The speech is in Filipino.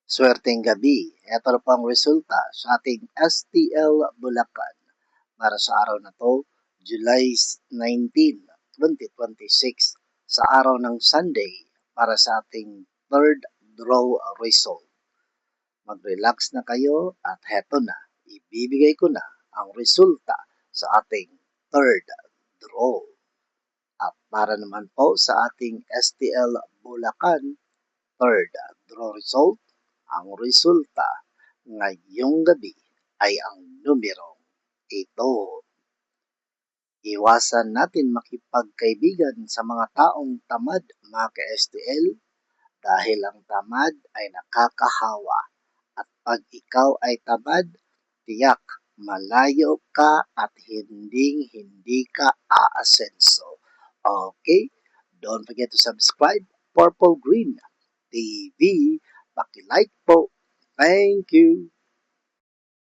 Swerteng gabi, ito na po ang resulta sa ating STL Bulacan para sa araw na to, July 19, 2026, sa araw ng Sunday para sa ating third draw result. Mag-relax na kayo at heto na, ibibigay ko na ang resulta sa ating third draw. At para naman po sa ating STL Bulacan third draw result, ang resulta ngayong gabi ay ang numerong ito. Iwasan natin makipagkaibigan sa mga taong tamad, mga ka-STL, dahil ang tamad ay nakakahawa. At pag ikaw ay tamad, tiyak malayo ka at hindi ka aasenso. Okay? Don't forget to subscribe Purple Green TV. Paki-like po. Thank you.